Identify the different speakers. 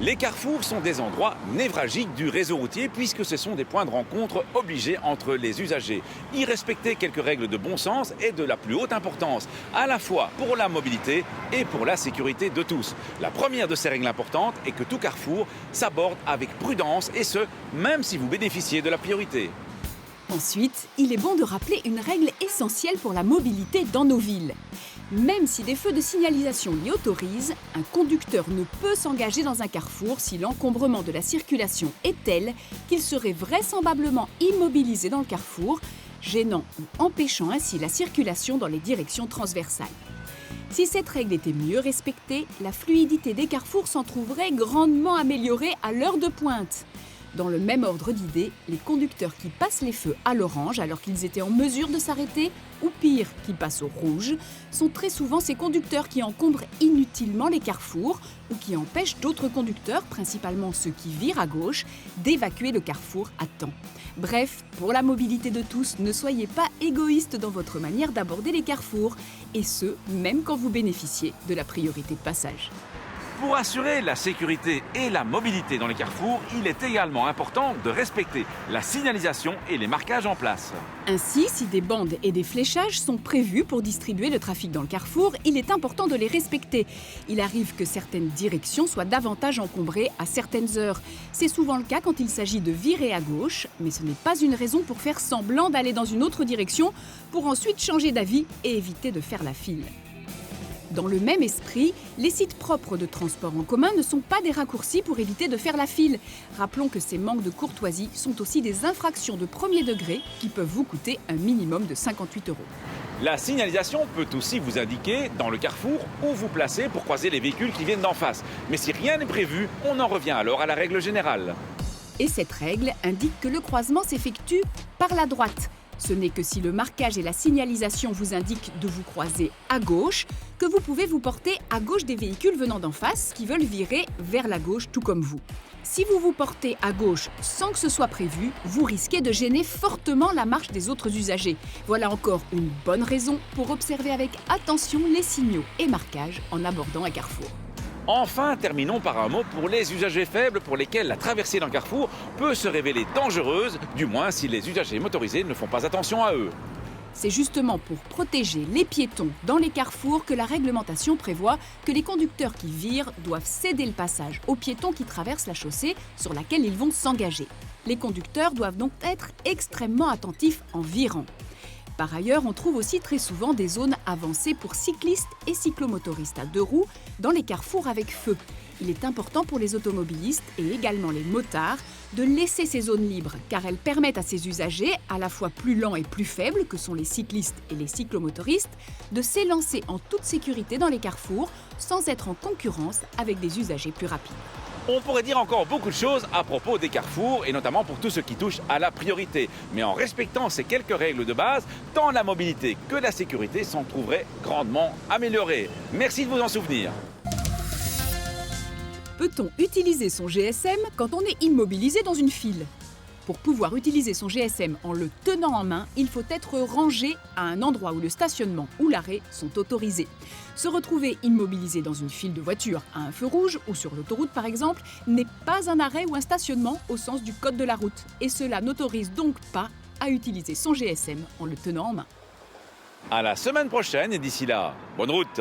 Speaker 1: Les carrefours sont des endroits névralgiques du réseau routier puisque ce sont des points de rencontre obligés entre les usagers. Y respecter quelques règles de bon sens est de la plus haute importance, à la fois pour la mobilité et pour la sécurité de tous. La première de ces règles importantes est que tout carrefour s'aborde avec prudence et ce, même si vous bénéficiez de la priorité.
Speaker 2: Ensuite, il est bon de rappeler une règle essentielle pour la mobilité dans nos villes. Même si des feux de signalisation l'y autorisent, un conducteur ne peut s'engager dans un carrefour si l'encombrement de la circulation est tel qu'il serait vraisemblablement immobilisé dans le carrefour, gênant ou empêchant ainsi la circulation dans les directions transversales. Si cette règle était mieux respectée, la fluidité des carrefours s'en trouverait grandement améliorée à l'heure de pointe. Dans le même ordre d'idées, les conducteurs qui passent les feux à l'orange alors qu'ils étaient en mesure de s'arrêter, ou pire, qui passent au rouge, sont très souvent ces conducteurs qui encombrent inutilement les carrefours ou qui empêchent d'autres conducteurs, principalement ceux qui virent à gauche, d'évacuer le carrefour à temps. Bref, pour la mobilité de tous, ne soyez pas égoïstes dans votre manière d'aborder les carrefours, et ce, même quand vous bénéficiez de la priorité de passage.
Speaker 1: Pour assurer la sécurité et la mobilité dans les carrefours, il est également important de respecter la signalisation et les marquages en place.
Speaker 2: Ainsi, si des bandes et des fléchages sont prévus pour distribuer le trafic dans le carrefour, il est important de les respecter. Il arrive que certaines directions soient davantage encombrées à certaines heures. C'est souvent le cas quand il s'agit de virer à gauche, mais ce n'est pas une raison pour faire semblant d'aller dans une autre direction pour ensuite changer d'avis et éviter de faire la file. Dans le même esprit, les sites propres de transport en commun ne sont pas des raccourcis pour éviter de faire la file. Rappelons que ces manques de courtoisie sont aussi des infractions de premier degré qui peuvent vous coûter un minimum de 58 €.
Speaker 1: La signalisation peut aussi vous indiquer dans le carrefour où vous placez pour croiser les véhicules qui viennent d'en face. Mais si rien n'est prévu, on en revient alors à la règle générale.
Speaker 2: Et cette règle indique que le croisement s'effectue par la droite. Ce n'est que si le marquage et la signalisation vous indiquent de vous croiser à gauche que vous pouvez vous porter à gauche des véhicules venant d'en face qui veulent virer vers la gauche tout comme vous. Si vous vous portez à gauche sans que ce soit prévu, vous risquez de gêner fortement la marche des autres usagers. Voilà encore une bonne raison pour observer avec attention les signaux et marquages en abordant un carrefour.
Speaker 1: Enfin, terminons par un mot pour les usagers faibles pour lesquels la traversée d'un carrefour peut se révéler dangereuse, du moins si les usagers motorisés ne font pas attention à eux.
Speaker 2: C'est justement pour protéger les piétons dans les carrefours que la réglementation prévoit que les conducteurs qui virent doivent céder le passage aux piétons qui traversent la chaussée sur laquelle ils vont s'engager. Les conducteurs doivent donc être extrêmement attentifs en virant. Par ailleurs, on trouve aussi très souvent des zones avancées pour cyclistes et cyclomotoristes à 2 roues dans les carrefours avec feu. Il est important pour les automobilistes et également les motards de laisser ces zones libres car elles permettent à ces usagers, à la fois plus lents et plus faibles que sont les cyclistes et les cyclomotoristes, de s'élancer en toute sécurité dans les carrefours sans être en concurrence avec des usagers plus rapides.
Speaker 1: On pourrait dire encore beaucoup de choses à propos des carrefours et notamment pour tout ce qui touche à la priorité. Mais en respectant ces quelques règles de base, tant la mobilité que la sécurité s'en trouveraient grandement améliorées. Merci de vous en souvenir.
Speaker 2: Peut-on utiliser son GSM quand on est immobilisé dans une file ? Pour pouvoir utiliser son GSM en le tenant en main, il faut être rangé à un endroit où le stationnement ou l'arrêt sont autorisés. Se retrouver immobilisé dans une file de voitures à un feu rouge ou sur l'autoroute par exemple n'est pas un arrêt ou un stationnement au sens du code de la route. Et cela n'autorise donc pas à utiliser son GSM en le tenant en main.
Speaker 1: À la semaine prochaine et d'ici là, bonne route!